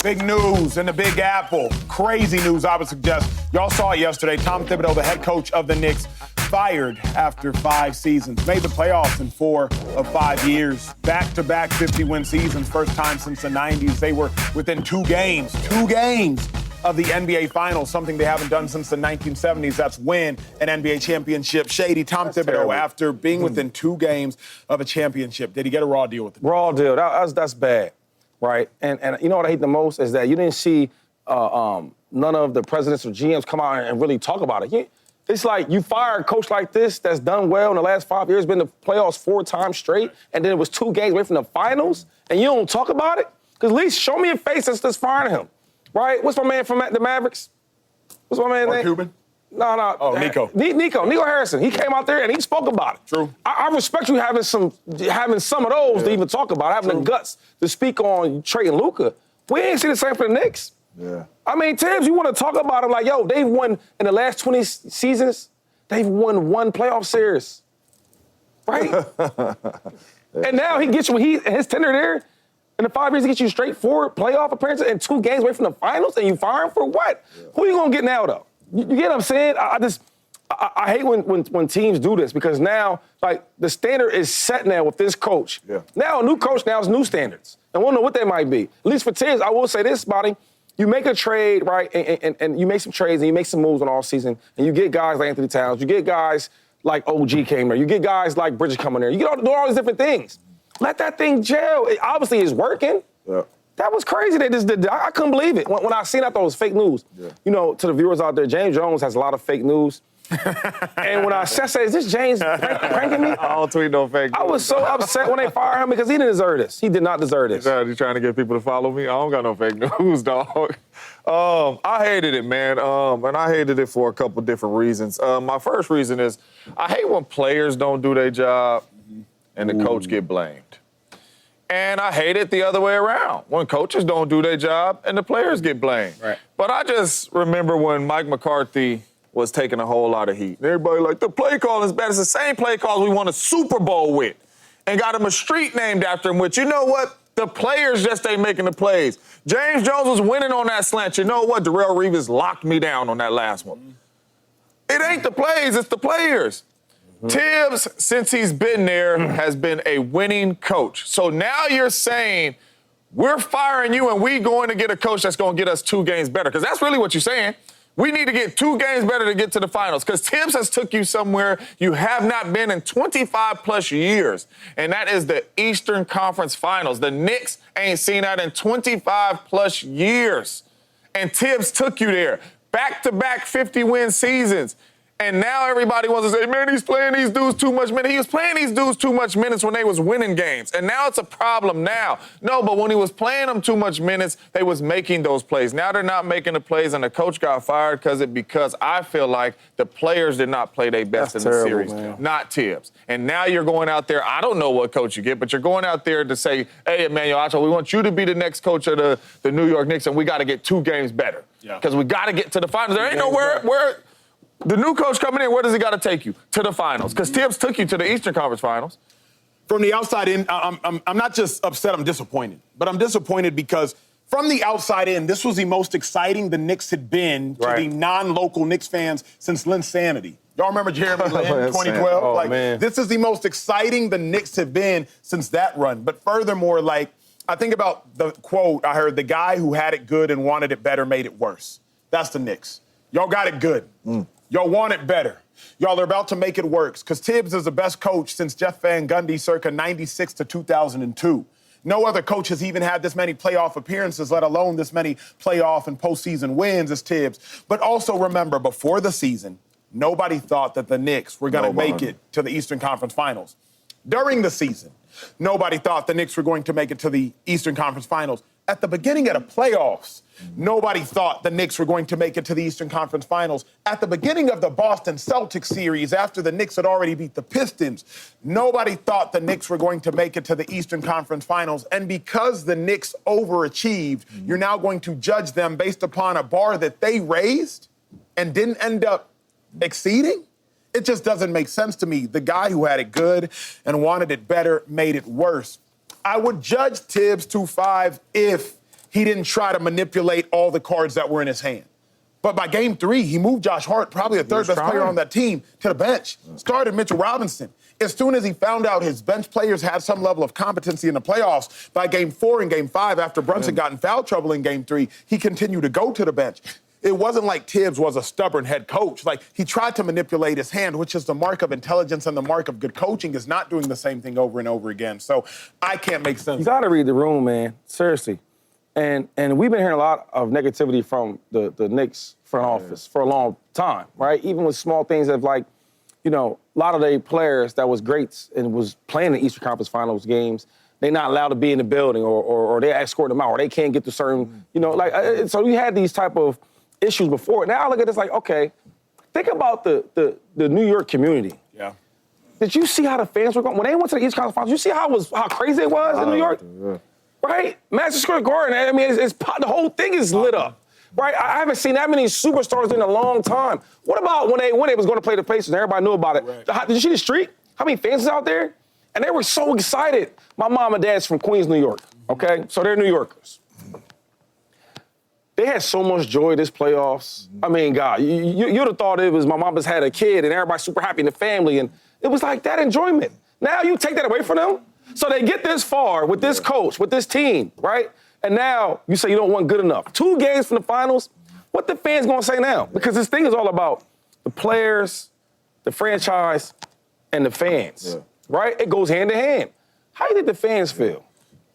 Big news in the Big Apple. Crazy news, I would suggest. Y'all saw it yesterday. Tom Thibodeau, the head coach of the Knicks, fired after 5 seasons. Made the playoffs in 4 of 5 years. Back-to-back 50-win seasons. First time since the 90s. They were within 2 games of the NBA Finals, something they haven't done since the 1970s. That's win an NBA championship. Shady, Tom Thibodeau, after being within 2 games of a championship, did he get a raw deal with it? Raw deal. That's bad, right? And you know what I hate the most is that you didn't see none of the presidents or GMs come out and really talk about it. It's like you fire a coach like this that's done well in the last 5 years, been to playoffs 4 times straight, and then it was 2 games away from the finals, and you don't talk about it? Because at least show me a face that's firing him. Right? What's my man from the Mavericks? What's my man name? Cuban? No. Oh, Nico. Nico Harrison. He came out there and he spoke about it. True. I respect you having some of those to even talk about, having the guts to speak on Trey and Luka. We ain't see the same for the Knicks. Yeah. I mean, Tibbs, you want to talk about it like, yo, they've won in the last 20 seasons, they've won 1 playoff series. Right? And now he gets you, his tenure there, in the 5 years, he gets you straight 4 playoff appearances and 2 games away from the finals, and you fire him for what? Yeah. Who are you gonna get now, though? You get what I'm saying? I hate when teams do this, because now, like, the standard is set now with this coach. Yeah. Now a new coach now is new standards, and we don't know what they might be. At least for Tibbs, I will say this, Spotty. You make a trade, right, and you make some trades and you make some moves on all season, and you get guys like Anthony Towns, you get guys like OG came there, you get guys like Bridges coming there, you get do all these different things. Let that thing gel. It obviously is working. Yeah. That was crazy. They just did. I couldn't believe it. When I seen I thought it was fake news. Yeah. You know, to the viewers out there, James Jones has a lot of fake news. And when I said, is this James pranking me? I don't tweet no fake news. I was so upset when they fired him because he didn't deserve this. He did not deserve this. You trying to get people to follow me? I don't got no fake news, dog. I hated it, man. And I hated it for a couple different reasons. My first reason is I hate when players don't do their job and the coach get blamed. And I hate it the other way around, when coaches don't do their job and the players get blamed. Right. But I just remember when Mike McCarthy was taking a whole lot of heat. And everybody like, the play call is bad. It's the same play calls we won a Super Bowl with and got him a street named after him, which, you know what? The players just ain't making the plays. James Jones was winning on that slant. You know what? Darrelle Revis locked me down on that last one. It ain't the plays, it's the players. Tibbs, since he's been there, has been a winning coach. So now you're saying we're firing you and we going to get a coach that's going to get us 2 games better. Because that's really what you're saying. We need to get 2 games better to get to the finals. Because Tibbs has took you somewhere you have not been in 25-plus years. And that is the Eastern Conference Finals. The Knicks ain't seen that in 25-plus years. And Tibbs took you there. Back-to-back 50-win seasons. And now everybody wants to say, man, he's playing these dudes too much minutes. He was playing these dudes too much minutes when they was winning games. And now it's a problem now. No, but when he was playing them too much minutes, they was making those plays. Now they're not making the plays, and the coach got fired because I feel like the players did not play their best in the series. Man. Not Tibbs. And now you're going out there, I don't know what coach you get, but you're going out there to say, hey, Emmanuel Acho, we want you to be the next coach of the New York Knicks, and we got to get 2 games better. Because we got to get to the finals. There ain't nowhere where the new coach coming in, where does he got to take you? To the finals. Because Tibbs took you to the Eastern Conference Finals. From the outside in, I'm not just upset, I'm disappointed. But I'm disappointed because from the outside in, this was the most exciting the Knicks had been to the non-local Knicks fans since Linsanity. Y'all remember Jeremy Lin, 2012? Oh, man. This is the most exciting the Knicks have been since that run. But furthermore, I think about the quote I heard, the guy who had it good and wanted it better made it worse. That's the Knicks. Y'all got it good. Y'all want it better. Y'all are about to make it worse because Tibbs is the best coach since Jeff Van Gundy circa 96 to 2002. No other coach has even had this many playoff appearances, let alone this many playoff and postseason wins as Tibbs. But also remember, before the season, nobody thought that the Knicks were going to make it to the Eastern Conference Finals. During the season, nobody thought the Knicks were going to make it to the Eastern Conference Finals. At the beginning of the playoffs, nobody thought the Knicks were going to make it to the Eastern Conference Finals. At the beginning of the Boston Celtics series, after the Knicks had already beat the Pistons, nobody thought the Knicks were going to make it to the Eastern Conference Finals. And because the Knicks overachieved, you're now going to judge them based upon a bar that they raised and didn't end up exceeding? It just doesn't make sense to me. The guy who had it good and wanted it better made it worse. I would judge Tibbs 2-5 if he didn't try to manipulate all the cards that were in his hand. But by game 3, he moved Josh Hart, probably the third best player on that team, to the bench. Started Mitchell Robinson. As soon as he found out his bench players had some level of competency in the playoffs, by game 4 and game 5, after Brunson got in foul trouble in game 3, he continued to go to the bench. It wasn't like Tibbs was a stubborn head coach. Like, he tried to manipulate his hand, which is the mark of intelligence and the mark of good coaching, is not doing the same thing over and over again. So I can't make sense. You got to read the room, man. Seriously. And we've been hearing a lot of negativity from the Knicks front office for a long time, right? Even with small things of like, you know, a lot of their players that was greats and was playing in Eastern Conference Finals games, they're not allowed to be in the building or they escort them out or they can't get to certain, you know, like, so we had these type of issues before. Now I look at this like, okay, think about the New York community. Yeah. Did you see how the fans were going? When they went to the East Conference Finals, you see how crazy it was in New York? Yeah. Right? Madison Square Garden, I mean, the whole thing is lit up. Right? I haven't seen that many superstars in a long time. What about when they was going to play the Pacers and everybody knew about it? Right. Did you see the street? How many fans is out there? And they were so excited. My mom and dad's from Queens, New York, okay? So they're New Yorkers. They had so much joy this playoffs. I mean, God, you'd have thought it was my mom just had a kid and everybody's super happy in the family, and it was like that enjoyment. Now you take that away from them? So they get this far with this coach, with this team, right? And now you say you don't want good enough. 2 games from the finals, what the fans gonna say now? Because this thing is all about the players, the franchise, and the fans, right? It goes hand in hand. How do you think the fans feel?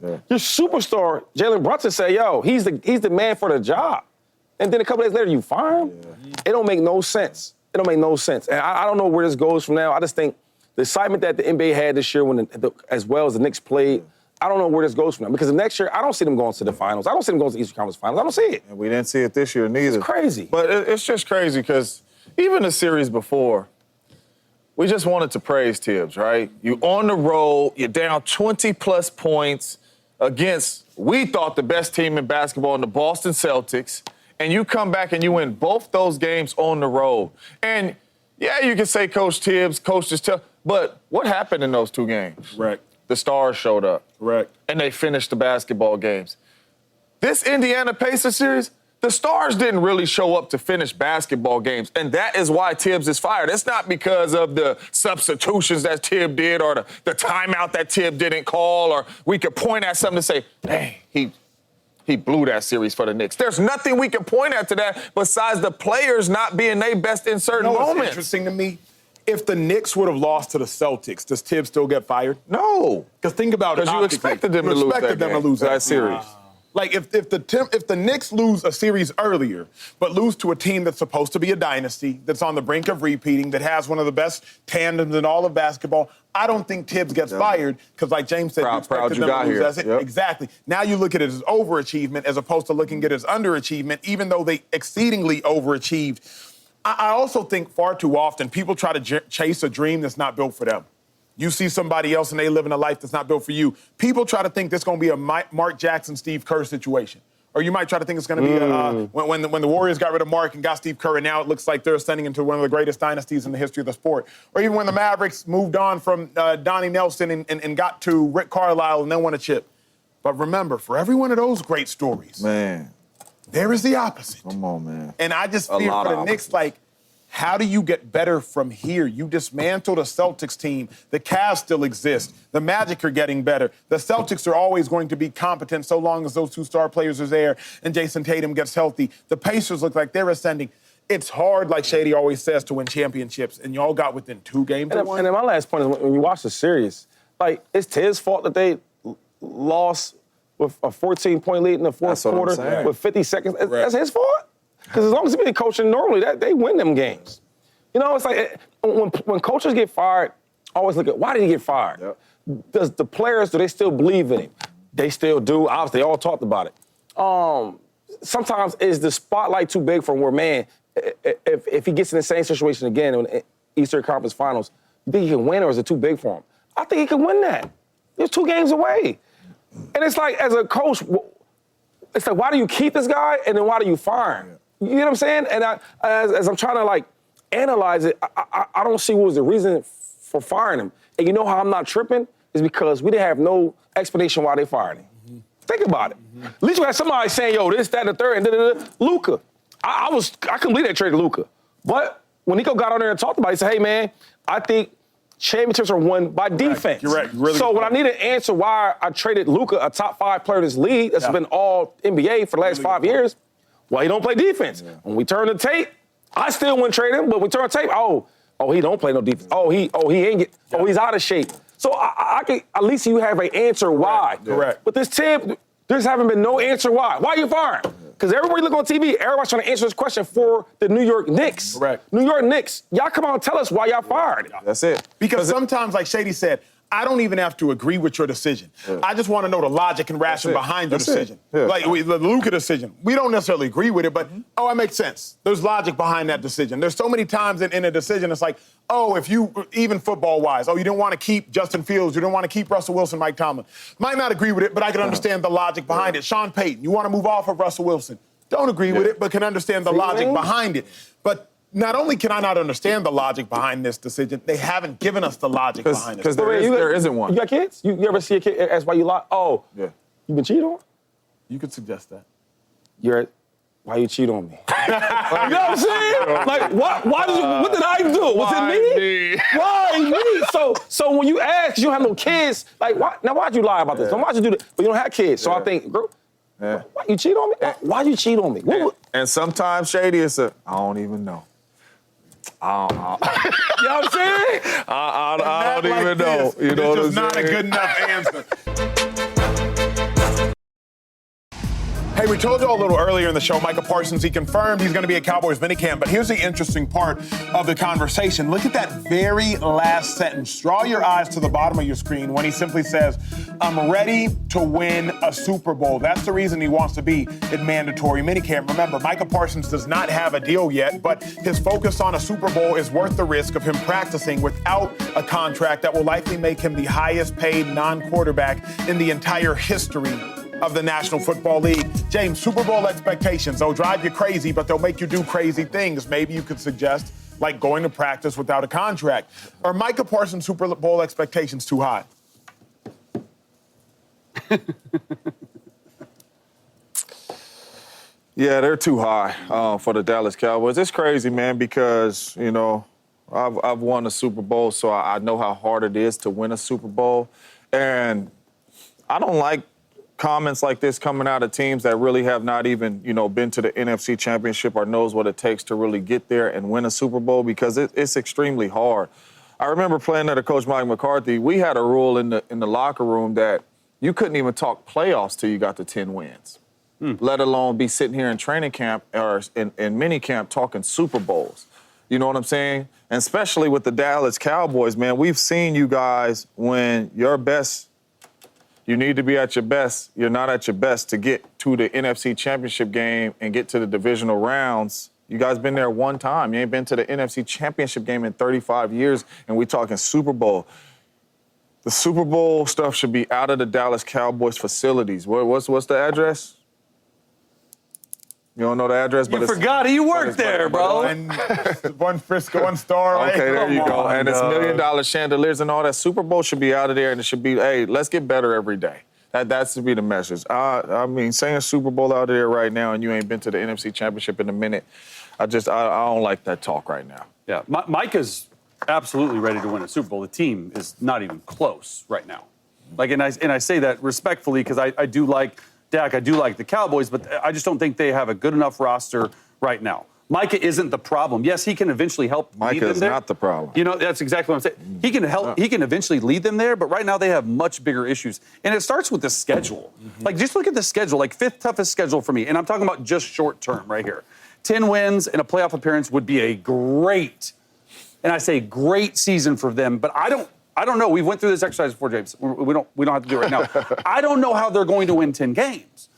Yeah. Your superstar, Jalen Brunson, say, yo, he's the man for the job. And then a couple days later, you fire him? Yeah. It don't make no sense. It don't make no sense. And I don't know where this goes from now. I just think the excitement that the NBA had this year, as well as the Knicks played, I don't know where this goes from now. Because the next year, I don't see them going to the finals. I don't see them going to the Eastern Conference Finals. I don't see it. And we didn't see it this year neither. It's crazy. But it's just crazy because even the series before, we just wanted to praise Tibbs, right? You on the road, you're down 20-plus points against, we thought, the best team in basketball in the Boston Celtics, and you come back and you win both those games on the road. And, yeah, you can say Coach Tibbs, coached us tough, but what happened in those 2 games? Right. The stars showed up. Right. And they finished the basketball games. This Indiana Pacers series, the stars didn't really show up to finish basketball games, and that is why Tibbs is fired. It's not because of the substitutions that Tibbs did or the timeout that Tibbs didn't call, or we could point at something to say, dang, he blew that series for the Knicks. There's nothing we can point at to that besides the players not being their best in certain moments. What's interesting to me? If the Knicks would have lost to the Celtics, does Tibbs still get fired? No. Because think about it. Because you expected them to lose that series. Like, if the Knicks lose a series earlier, but lose to a team that's supposed to be a dynasty, that's on the brink of repeating, that has one of the best tandems in all of basketball, I don't think Tibbs gets fired because, like James said, you expected them to lose. That's it. Yep. Exactly. Now you look at it as overachievement as opposed to looking at it as underachievement, even though they exceedingly overachieved. I also think far too often people try to chase a dream that's not built for them. You see somebody else and they live in a life that's not built for you. People try to think this is going to be a Mark Jackson, Steve Kerr situation. Or you might try to think it's going to be when the Warriors got rid of Mark and got Steve Kerr, and now it looks like they're ascending into one of the greatest dynasties in the history of the sport. Or even when the Mavericks moved on from Donnie Nelson and got to Rick Carlisle and then won a chip. But remember, for every one of those great stories, man, there is the opposite. Come on, man. And I just fear for the Knicks, like, how do you get better from here? You dismantled a Celtics team. The Cavs still exist. The Magic are getting better. The Celtics are always going to be competent so long as those 2 star players are there and Jason Tatum gets healthy. The Pacers look like they're ascending. It's hard, like Shady always says, to win championships, and y'all got within 2 games. And then my last point is when you watch the series, like, it's Tibbs' fault that they lost with a 14-point lead in the fourth quarter with 50 seconds. Right. That's his fault? Because as long as he's been coaching normally, they win them games. You know, it's like when coaches get fired, always look at, why did he get fired? Yep. Does the players, do they still believe in him? They still do. Obviously, they all talked about it. Sometimes is the spotlight too big for him where, man, if he gets in the same situation again in the Eastern Conference Finals, you think he can win or is it too big for him? I think he can win that. They're 2 games away. And it's like, as a coach, it's like, why do you keep this guy and then why do you fire him? You know what I'm saying? And as I'm trying to, like, analyze it, I don't see what was the reason for firing him. And you know how I'm not tripping? Is because we didn't have no explanation why they fired him. Think about it. At least you had somebody saying, yo, this, that, and the third, and da-da-da. Luka. I couldn't believe they traded Luka. But when Nico got on there and talked about it, he said, hey, man, I think championships are won by defense. You're right. Really so when I need an answer why I traded Luka, a top 5 player in this league that's been all NBA for the last 5 years, well, he don't play defense. Yeah. When we turn the tape, I still wouldn't trade him, but we turn the tape, oh, he don't play no defense. He's out of shape. So I can, at least you have an answer why. Correct. But this team, there's haven't been no answer why. Why are you firing? Because everybody look on TV, everybody's trying to answer this question for the New York Knicks. Correct. New York Knicks, y'all come out and tell us why y'all fired. That's it. Because sometimes, like Shady said, I don't even have to agree with your decision. Yeah. I just want to know the logic and rationale behind your decision. Yeah. Like the Luka decision. We don't necessarily agree with it, but, it makes sense. There's logic behind that decision. There's so many times in a decision, it's like, if you, even football-wise, you didn't want to keep Justin Fields, you didn't want to keep Russell Wilson, Mike Tomlin. Might not agree with it, but I can understand the logic behind it. Sean Payton, you want to move off of Russell Wilson. Don't agree with it, but can understand the logic behind it. But not only can I not understand the logic behind this decision, they haven't given us the logic behind it. Because there isn't one. You got kids? You ever see a kid ask why you lie? Oh, yeah. You been cheated on? You could suggest that. Why you cheat on me? You know what I'm saying? Like, what did I do? Was it me? Why me? So when you ask, you don't have no kids, like, why'd you lie about this? Why'd you do that? But you don't have kids. So I think, girl, why you cheat on me? Why'd you cheat on me? And sometimes, Shady, it's I don't even know. You know what I'm saying? I don't even know. You know what I'm saying? It's just not a good enough answer. Hey, we told you a little earlier in the show, Micah Parsons, he confirmed he's going to be at Cowboys minicamp. But here's the interesting part of the conversation. Look at that very last sentence. Draw your eyes to the bottom of your screen when he simply says, I'm ready to win a Super Bowl. That's the reason he wants to be at mandatory minicamp. Remember, Micah Parsons does not have a deal yet, but his focus on a Super Bowl is worth the risk of him practicing without a contract that will likely make him the highest paid non-quarterback in the entire history of the National Football League. James, Super Bowl expectations, they'll drive you crazy, but they'll make you do crazy things. Maybe you could suggest, like going to practice without a contract. Are Micah Parsons' Super Bowl expectations too high? Yeah, they're too high for the Dallas Cowboys. It's crazy, man, because, I've won a Super Bowl, so I know how hard it is to win a Super Bowl. And I don't like comments like this coming out of teams that really have not even, been to the NFC Championship or knows what it takes to really get there and win a Super Bowl, because it's extremely hard. I remember playing under Coach Mike McCarthy. We had a rule in the locker room that you couldn't even talk playoffs till you got to 10 wins, let alone be sitting here in training camp or in mini camp talking Super Bowls. You know what I'm saying? And especially with the Dallas Cowboys, man, we've seen you guys when your best. You need to be at your best. You're not at your best to get to the NFC Championship game and get to the divisional rounds. You guys been there one time. You ain't been to the NFC Championship game in 35 years, and we talking Super Bowl. The Super Bowl stuff should be out of the Dallas Cowboys facilities. What's the address? You don't know the address, but you forgot it. You worked there, bro. One Frisco, one Star. Right? Okay, there you go. And it's $1 million chandeliers and all that. Super Bowl should be out of there, and it should be, hey, let's get better every day. That should be the message. Saying Super Bowl out of there right now, and you ain't been to the NFC Championship in a minute. I don't like that talk right now. Yeah, Micah's absolutely ready to win a Super Bowl. The team is not even close right now. And I say that respectfully because I do like Dak, I do like the Cowboys, but I just don't think they have a good enough roster right now. Micah isn't the problem. Yes, he can eventually help lead them there. Micah is not the problem. That's exactly what I'm saying. He can help. He can eventually lead them there, but right now they have much bigger issues. And it starts with the schedule. Just look at the schedule, fifth toughest schedule for me. And I'm talking about just short term right here. 10 wins and a playoff appearance would be a great, and I say great season for them, but I don't know. We went through this exercise before, James. We don't have to do it right now. I don't know how they're going to win 10 games.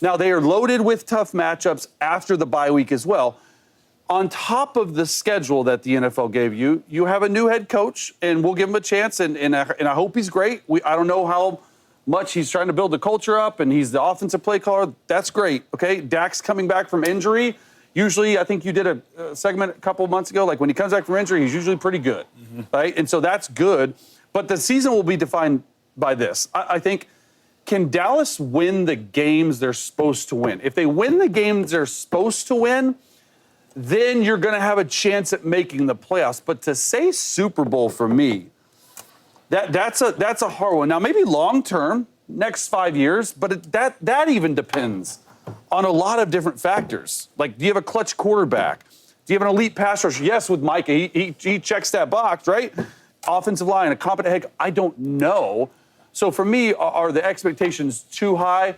Now, they are loaded with tough matchups after the bye week as well. On top of the schedule that the NFL gave you, you have a new head coach, and we'll give him a chance, and I hope he's great. I don't know how much he's trying to build the culture up, and he's the offensive play caller. That's great, okay? Dak's coming back from injury. Usually, I think you did a segment a couple months ago, when he comes back from injury, he's usually pretty good, right? And so that's good. But the season will be defined by this. I think can Dallas win the games they're supposed to win? If they win the games they're supposed to win, then you're going to have a chance at making the playoffs. But to say Super Bowl for me, that's a hard one. Now, maybe long term, next 5 years, but that even depends on a lot of different factors. Like, do you have a clutch quarterback? Do you have an elite pass rusher? Yes, with Micah, he checks that box, right? Offensive line, a competent head. I don't know. So for me, are the expectations too high?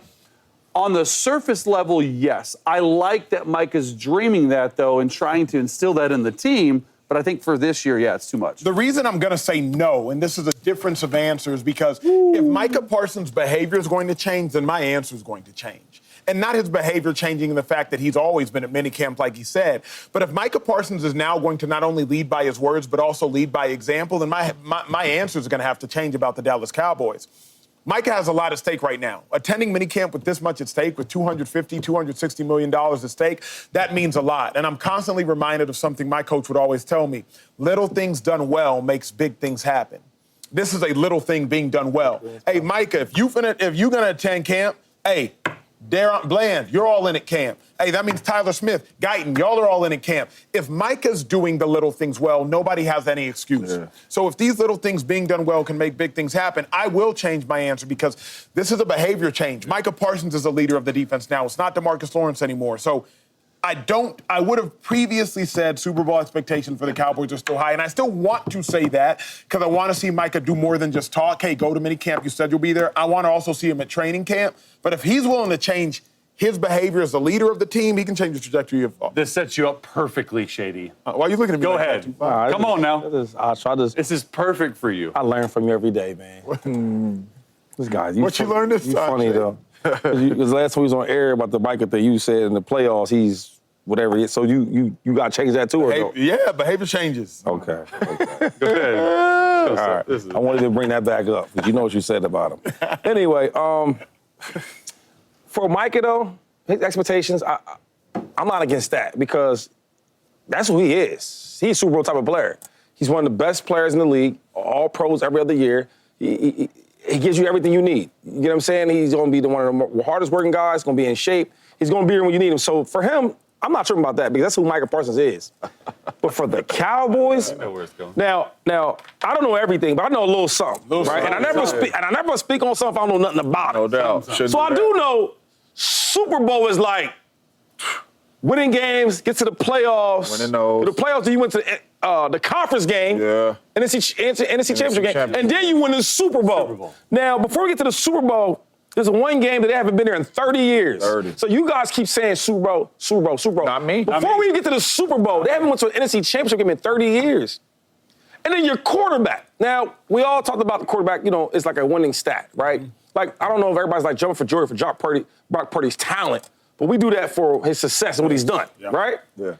On the surface level, yes. I like that Micah's dreaming that, though, and trying to instill that in the team. But I think for this year, yeah, it's too much. The reason I'm going to say no, and this is a difference of answers, because if Micah Parsons' behavior is going to change, then my answer is going to change. And not his behavior changing in the fact that he's always been at minicamp, like he said. But if Micah Parsons is now going to not only lead by his words, but also lead by example, then my answer is going to have to change about the Dallas Cowboys. Micah has a lot at stake right now. Attending minicamp with this much at stake, with $250, $260 million at stake, that means a lot. And I'm constantly reminded of something my coach would always tell me. Little things done well makes big things happen. This is a little thing being done well. Hey, Micah, if you're going to attend camp, hey, Darren Bland, you're all in at camp. Hey, that means Tyler Smith, Guyton, y'all are all in at camp. If Micah's doing the little things well, nobody has any excuse. Yeah. So if these little things being done well can make big things happen, I will change my answer because this is a behavior change. Micah Parsons is the leader of the defense now. It's not DeMarcus Lawrence anymore. So I would have previously said Super Bowl expectations for the Cowboys are still high, and I still want to say that because I want to see Micah do more than just talk. Hey, go to minicamp. You said you'll be there. I want to also see him at training camp. But if he's willing to change his behavior as the leader of the team, he can change the trajectory of. This sets you up perfectly, Shady. Why are you looking at me? Go like ahead. that? Come on now. This is perfect for you. I learn from you every day, man. This guy. What you learned this time? Funny though. Because last time we was on air about the Micah thing, you said in the playoffs he's whatever. So you got to change that too, or no? Yeah, behavior changes. Okay. Go ahead. All right. I wanted to bring that back up because you know what you said about him. Anyway, for Micah though, his expectations, I'm not against that because that's who he is. He's a Super Bowl type of player. He's one of the best players in the league, all pros every other year. He gives you everything you need. You know what I'm saying? He's going to be one of the hardest working guys, going to be in shape. He's going to be here when you need him. So for him, I'm not tripping about that because that's who Micah Parsons is. But for the Cowboys, I know where it's going. Now I don't know everything, but I know a little something, right? And I never speak on something if I don't know nothing about it. No doubt. So I do know Super Bowl is like winning games, get to the playoffs. Winning those. The playoffs, then you went to the conference game, NFC Championship game, and then you win the Super Bowl. Now, before we get to the Super Bowl, there's one game that they haven't been there in 30 years. 30. So you guys keep saying Super Bowl. Not me. Before we get to the Super Bowl, they haven't went to an NFC Championship game in 30 years. And then your quarterback. Now, we all talked about the quarterback, it's like a winning stat, right? Like, I don't know if everybody's like jumping for joy for Brock Purdy's talent, but we do that for his success and what he's done, right? Yeah.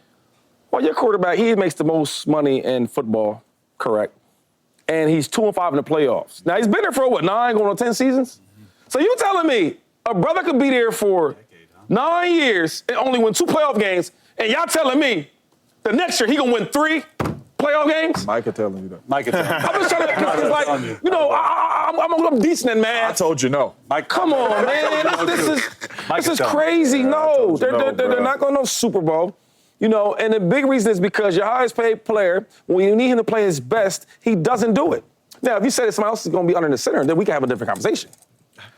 Well, your quarterback, he makes the most money in football, correct? And he's 2-5 in the playoffs. Now, he's been there for, 9 going on 10 seasons? So you telling me a brother could be there for 9 years and only win 2 playoff games, and y'all telling me the next year he gonna win 3 playoff games? Micah telling you that. I'm just trying to, it's like, I'm decent, man. I told you no. Come on, man. This is crazy. No, they're not going to no Super Bowl. And the big reason is because your highest paid player, when you need him to play his best, he doesn't do it. Now, if you say that somebody else is going to be under the center, then we can have a different conversation.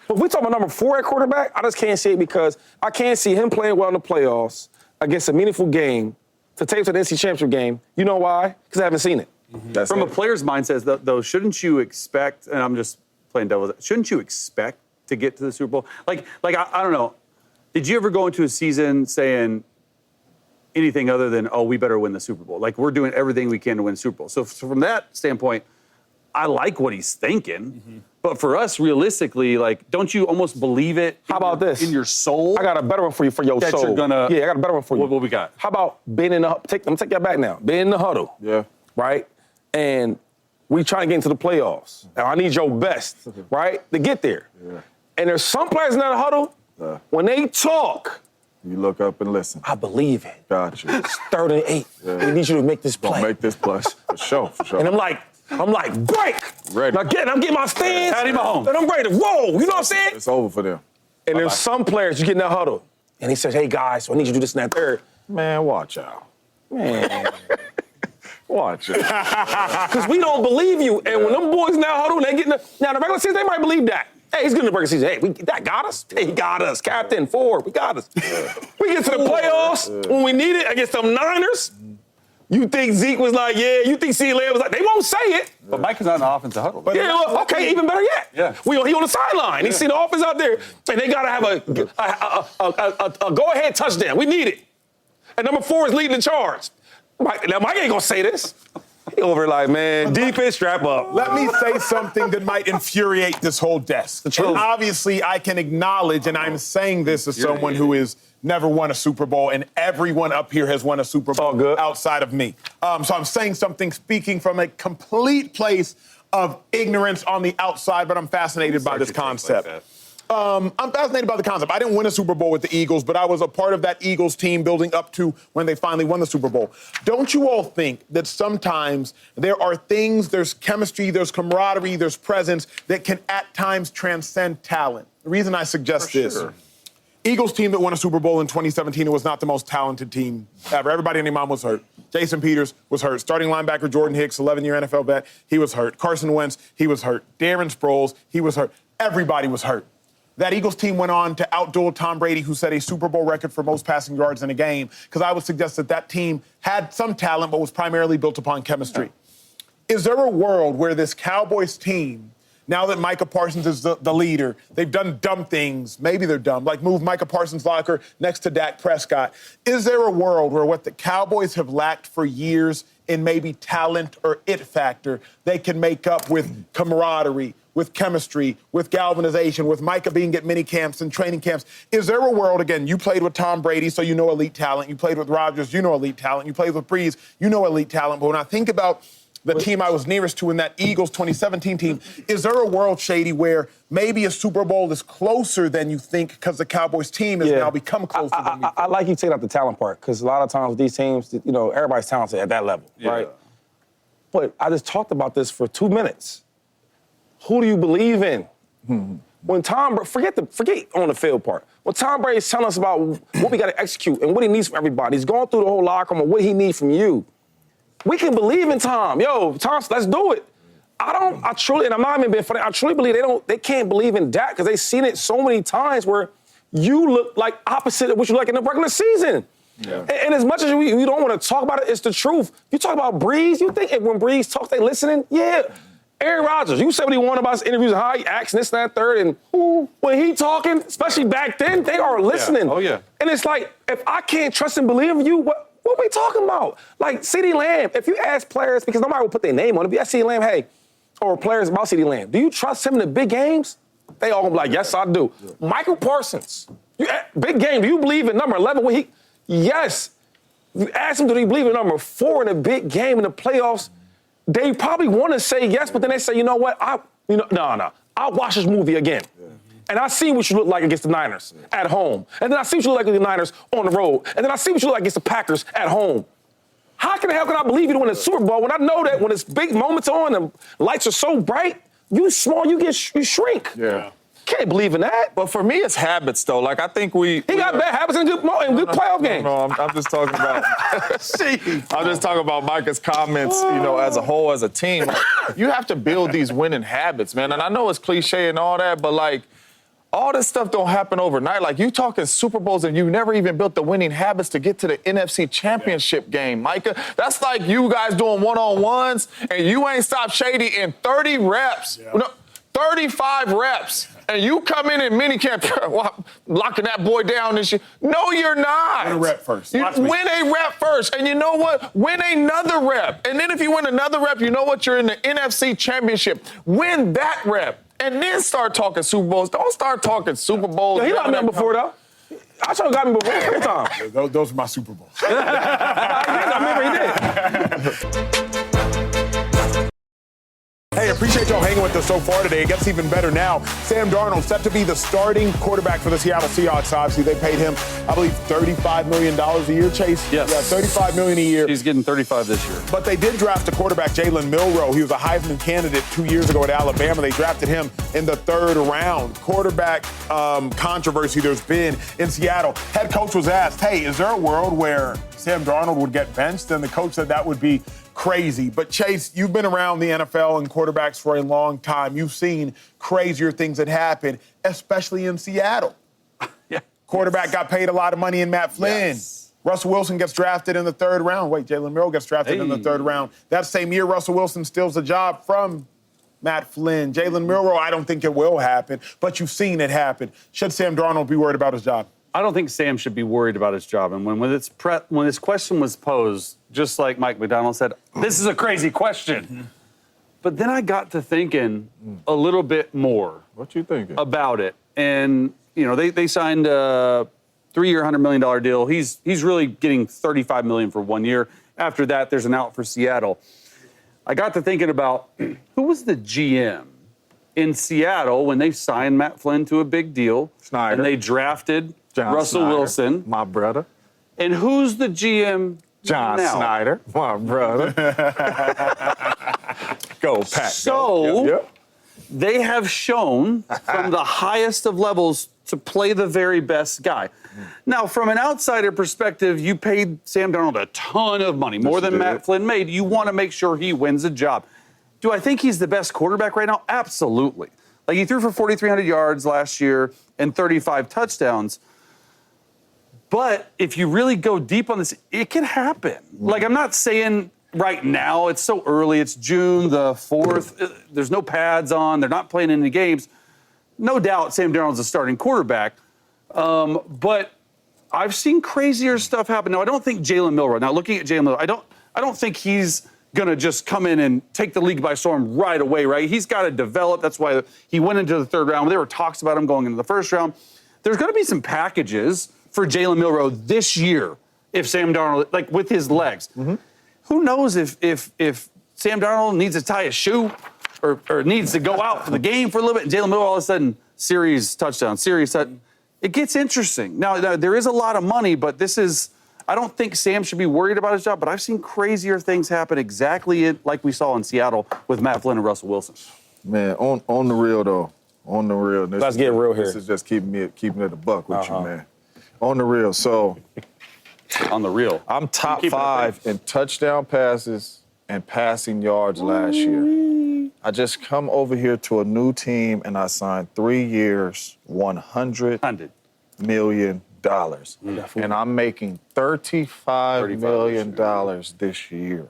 But if we talk about number 4 at quarterback, I just can't see it because I can't see him playing well in the playoffs against a meaningful game to take to the NC Championship game. You know why? Because I haven't seen it. From a player's mindset, though, shouldn't you expect, and I'm just playing devil's, shouldn't you expect to get to the Super Bowl? Like I don't know. Did you ever go into a season saying anything other than, we better win the Super Bowl? Like, we're doing everything we can to win the Super Bowl. So from that standpoint, I like what he's thinking. But for us, realistically, like, don't you almost believe it? How about this? In your soul? I got a better one for you, for your that soul. You're gonna, I got a better one for you. What we got? How about being in the, I'm gonna take that back now. Being in the huddle. Yeah. Right? And we trying to get into the playoffs. Now, I need your best, right, to get there. Yeah. And there's some players in that huddle, when they talk, you look up and listen. I believe it. Got you. It's 3rd and 8. We need you to make this play. Make this play. For sure. And I'm like, break! Ready. Now I'm getting my stance. Patty Mahomes. And I'm ready to roll. You know what I'm saying? It's over for them. And there's some players, you get in that huddle, and he says, hey, guys, so I need you to do this and that third. Man, watch out. Man. Watch out. Because we don't believe you. And when them boys now huddle, and they get in now, the regular season, they might believe that. Hey, he's good in the regular season. Hey, that got us. Hey, he got us. Captain, Ford, we got us. We get to the playoffs when we need it against them Niners. You think Zeke was like, yeah, you think CeeDee Lamb was like, they won't say it. But Mike is not in the offensive huddle. Yeah, well, okay, even better yet. Yeah. He on the sideline. He see the offense out there, and they got to have a go-ahead touchdown. We need it. And number 4 is leading the charge. Mike ain't going to say this. He over like, man, defense, strap up. Let me say something that might infuriate this whole desk. And obviously, I can acknowledge, and I'm saying this as someone who has never won a Super Bowl, and everyone up here has won a Super Bowl outside of me. So I'm saying something speaking from a complete place of ignorance on the outside, but I'm fascinated by this concept. I'm fascinated by the concept. I didn't win a Super Bowl with the Eagles, but I was a part of that Eagles team building up to when they finally won the Super Bowl. Don't you all think that sometimes there are things, there's chemistry, there's camaraderie, there's presence that can at times transcend talent? The reason I suggest this, Eagles team that won a Super Bowl in 2017, it was not the most talented team ever. Everybody and their mom was hurt. Jason Peters was hurt. Starting linebacker Jordan Hicks, 11-year NFL vet, he was hurt. Carson Wentz, he was hurt. Darren Sproles, he was hurt. Everybody was hurt. That Eagles team went on to outduel Tom Brady, who set a Super Bowl record for most passing yards in a game, because I would suggest that team had some talent, but was primarily built upon chemistry. Is there a world where this Cowboys team, now that Micah Parsons is the leader, they've done dumb things, maybe they're dumb, like move Micah Parsons' locker next to Dak Prescott. Is there a world where what the Cowboys have lacked for years in maybe talent or it factor, they can make up with camaraderie, with chemistry, with galvanization, with Micah being at mini camps and training camps? Is there a world, again, you played with Tom Brady, so you know elite talent. You played with Rodgers, you know elite talent. You played with Breeze, you know elite talent. But when I think about the team I was nearest to in that Eagles 2017 team, is there a world, Shady, where maybe a Super Bowl is closer than you think because the Cowboys team has now become closer than you think? I like you taking out the talent part, because a lot of times with these teams, you know, everybody's talented at that level, right? But I just talked about this for 2 minutes. Who do you believe in? When forget on the field part. When Tom Brady's telling us about what we got to execute and what he needs from everybody, he's going through the whole locker room and what he needs from you. We can believe in Tom. Yo, Tom, let's do it. I truly, and I'm not even being funny, I truly believe they can't believe in Dak because they've seen it so many times where you look like opposite of what you like in the regular season. Yeah. And as much as we don't want to talk about it, it's the truth. You talk about Breeze, you think when Breeze talks, they listening? Yeah. Aaron Rodgers, you said what he wanted about his interviews and how he acts and this and that third. And when he talking, especially back then, they are listening. Yeah. Oh, yeah. And it's like, if I can't trust and believe in you, what are we talking about? Like CeeDee Lamb, if you ask players, because nobody will put their name on it, if you ask CeeDee Lamb, hey, or players about CeeDee Lamb, do you trust him in the big games? They all gonna be like, yes, I do. Yeah. Michael Parsons, big game, do you believe in number 11? Yes. You ask him, do he believe in number 4 in a big game in the playoffs? They probably want to say yes, but then they say, you know what? No. I'll watch this movie again. Yeah. And I see what you look like against the Niners at home. And then I see what you look like against the Niners on the road. And then I see what you look like against the Packers at home. How the hell can I believe you to win a Super Bowl when I know that when it's big moments on and lights are so bright, you small, you shrink. Yeah. Can't believe in that. But for me, it's habits, though. Like, I think he got bad habits in good playoff games. No, I'm just talking about. I'm just talking about Micah's comments. You know, as a whole, as a team, like, you have to build these winning habits, man. And I know it's cliche and all that, but like, all this stuff don't happen overnight. Like, you talking Super Bowls and you never even built the winning habits to get to the NFC Championship game, Micah. That's like you guys doing one-on-ones and you ain't stopped Shady in 30 reps. Yeah. No, 35 reps. And you come in minicamp locking that boy down and shit. No, you're not. Win a rep first. Win a rep first. And you know what? Win another rep. And then if you win another rep, you know what? You're in the NFC Championship. Win that rep. And then start talking Super Bowls. Don't start talking Super Bowls. Yeah, he got me before, though. I should have got me before every time. Those are my Super Bowls. I remember he did. Hey, Appreciate y'all hanging with us so far today. It gets even better now. Sam Darnold set to be the starting quarterback for the Seattle Seahawks. Obviously, they paid him, I believe, $35 million a year, Chase? Yes. Yeah, $35 million a year. He's getting 35 this year. But they did draft a quarterback, Jalen Milroe. He was a Heisman candidate 2 years ago at Alabama. They drafted him in the 3rd round. Quarterback controversy there's been in Seattle. Head coach was asked, hey, is there a world where Sam Darnold would get benched? And the coach said that would be crazy. But Chase, you've been around the NFL and quarterbacks for a long time. You've seen crazier things that happen, especially in Seattle. Yeah. Quarterback got paid a lot of money in Matt Flynn. Yes. Russell Wilson gets drafted in the 3rd round. Wait, Jalen Milroe gets drafted in the 3rd round. That same year, Russell Wilson steals the job from Matt Flynn. Jalen Milroe, I don't think it will happen, but you've seen it happen. Should Sam Darnold be worried about his job? I don't think Sam should be worried about his job. And when this question was posed, just like Mike McDonald said, this is a crazy question. Mm-hmm. But then I got to thinking a little bit more. What you thinking? About it. And, you know, they signed a 3-year, $100 million deal. He's really getting $35 million for 1 year. After that, there's an out for Seattle. I got to thinking about who was the GM in Seattle when they signed Matt Flynn to a big deal. Snyder. And they drafted John Russell Snyder, Wilson. my brother. And who's the GM John now? Snyder, my brother. Go, Pat. So, go. Yep. They have shown from the highest of levels to play the very best guy. Now, from an outsider perspective, you paid Sam Darnold a ton of money, more than Matt Flynn made. You want to make sure he wins a job. Do I think he's the best quarterback right now? Absolutely. Like, he threw for 4,300 yards last year and 35 touchdowns. But if you really go deep on this, it can happen. Like, I'm not saying right now, it's so early. It's June the 4th. There's no pads on. They're not playing any games. No doubt Sam Darnold's a starting quarterback. But I've seen crazier stuff happen. Now, I don't think Jalen Milroe, now looking at Jalen Milroe, I don't think he's going to just come in and take the league by storm right away, right? He's got to develop. That's why he went into the 3rd round. There were talks about him going into the 1st round. There's going to be some packages for Jalen Milroe this year if Sam Darnold, like with his legs. Mm-hmm. Who knows if Sam Darnold needs to tie a shoe or needs to go out for the game for a little bit, and Jalen Milroe all of a sudden, series touchdown. It gets interesting. Now, there is a lot of money, but I don't think Sam should be worried about his job, but I've seen crazier things happen exactly like we saw in Seattle with Matt Flynn and Russell Wilson. Man, on the real, though, on the real. Let's get real here. This is just keeping it a buck with you, man. On the real, so. On the real. I'm top 5 in touchdown passes and passing yards last year. I just come over here to a new team and I signed 3 years, $100 million. And I'm making $35 million this year.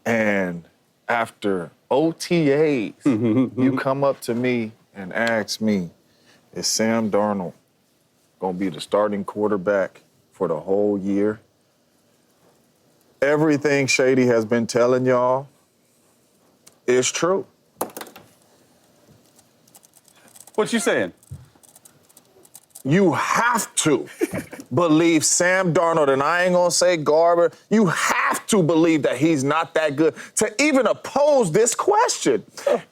And after OTAs, you come up to me and ask me, is Sam Darnold going to be the starting quarterback for the whole year? Everything Shady has been telling y'all is true. What you saying? You have to believe Sam Darnold, and I ain't gonna say Garber, you have to believe that he's not that good to even oppose this question.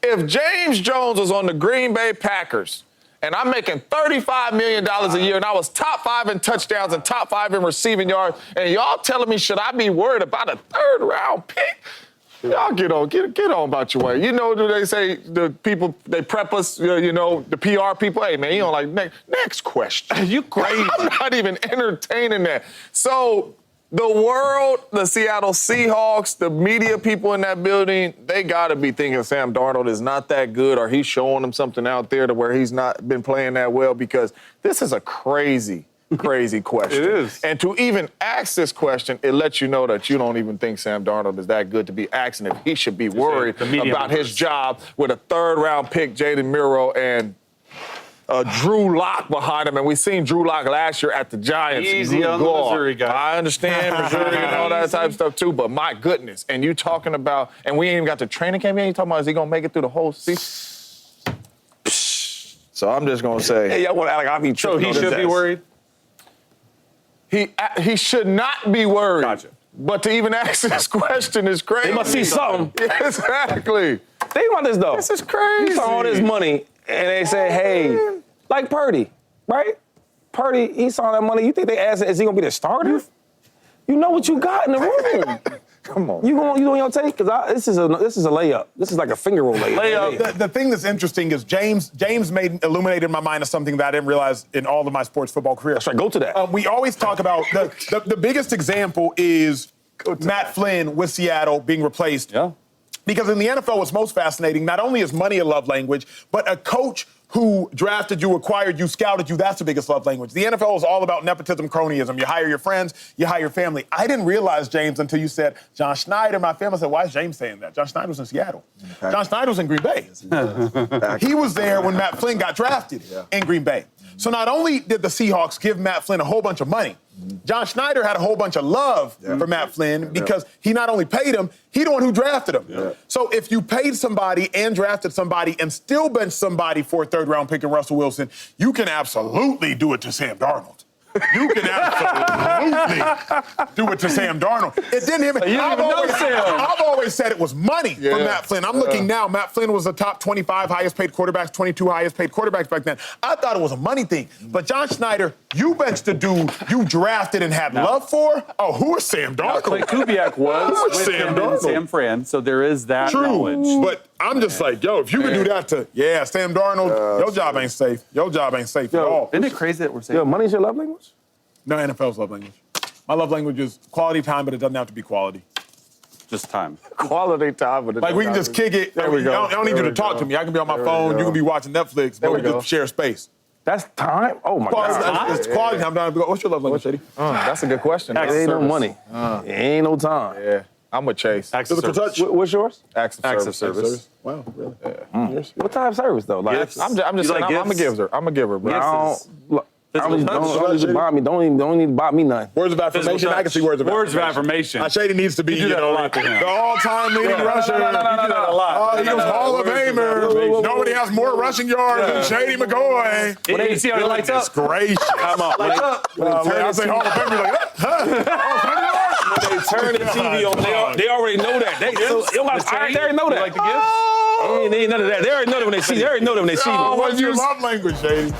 If James Jones was on the Green Bay Packers, and I'm making $35 million a year, and I was top 5 in touchdowns and top 5 in receiving yards, and y'all telling me, should I be worried about a 3rd round pick? Y'all get on about your way. You know, do they say the people, they prep us, you know, the PR people, hey, man, you don't like, next question. You crazy. I'm not even entertaining that. So the world, the Seattle Seahawks, the media people in that building, they got to be thinking Sam Darnold is not that good, or he's showing them something out there to where he's not been playing that well, because this is a crazy question. It is. And to even ask this question, it lets you know that you don't even think Sam Darnold is that good to be asking if he should be worried about his job with a 3rd round pick, Jalen Milroe, and Drew Lock behind him. And we seen Drew Lock last year at the Giants. Easy on the Missouri guy. I understand Missouri and all that type of stuff too, but my goodness. And you talking about, and we ain't even got the training camp yet, you talking about, is he going to make it through the whole season? So I'm just going to say. Hey, y'all want to act like I'll be So he should be worried? He should not be worried. Gotcha. But to even ask this question is crazy. They must see something. Yeah, exactly. Think about this, though. This is crazy. You saw all this money, and they say, hey, like Purdy, right? Purdy, he saw that money. You think they asked, is he going to be the starter? You know what you got in the room. Come on. You doing your take? Because this is a layup. This is like a finger roll layup. The thing that's interesting is James illuminated my mind of something that I didn't realize in all of my sports football career. That's right, go to that. We always talk about the biggest example is Matt Flynn with Seattle being replaced. Yeah. Because in the NFL, what's most fascinating, not only is money a love language, but a coach who drafted you, acquired you, scouted you, that's the biggest love language. The NFL is all about nepotism, cronyism. You hire your friends, you hire your family. I didn't realize, James, until you said, John Schneider, my family said, why is James saying that? John Schneider was in Seattle. Okay. John Schneider was in Green Bay. He was there when Matt Flynn got drafted in Green Bay. So not only did the Seahawks give Matt Flynn a whole bunch of money, John Schneider had a whole bunch of love for Matt Flynn because he not only paid him, he the one who drafted him. Yeah. So if you paid somebody and drafted somebody and still benched somebody for a third-round pick in Russell Wilson, you can absolutely do it to Sam Darnold. You can absolutely do it to Sam Darnold. It didn't even. I've always said it was money for Matt Flynn. I'm looking now. Matt Flynn was the top 25 highest paid quarterbacks, 22 highest paid quarterbacks back then. I thought it was a money thing. But John Schneider, you benched the dude you drafted and had love for. Oh, who is Sam Darnold? Clint Kubiak was with Sam him and Sam Fran, so there is that knowledge. But I'm just like, yo, if you could do that to, Sam Darnold, your job ain't safe. Your job ain't safe at all. Isn't it crazy that we're saying money's your love language? No, NFL's love language. My love language is quality time, but it doesn't have to be quality. just time? Quality time. But like, we can just kick it. There we go. I don't need you to talk to me. I can be on my phone. You can be watching Netflix, but we just share space. That's time? Oh, my God. It's quality time. What's your love language, Shady? That's a good question. It ain't no money. It ain't no time. Yeah. I'm with Chase. Physical touch. What's yours? Acts of service. Wow, really? What type of service, though? Like, Gifts. I'm just saying, I'm a giver. I'm a giver, bro. Don't need to buy me. Don't need to buy me nothing. Words of affirmation. I can see words of affirmation. Words of affirmation. Shady needs to be, You do that a lot to him. the all-time leading rusher. You do that a lot. He was Hall of Famer. Nobody has more rushing yards than Shady McCoy. You see how he lights up? It's gracious. Come on. Lights up. I say Hall of Famer, like, When they turn the TV on, they already know that. They already know that. Like the gifts? They ain't none of that. They already know that when they see. They already know that when they see me. What's your love language, Shady?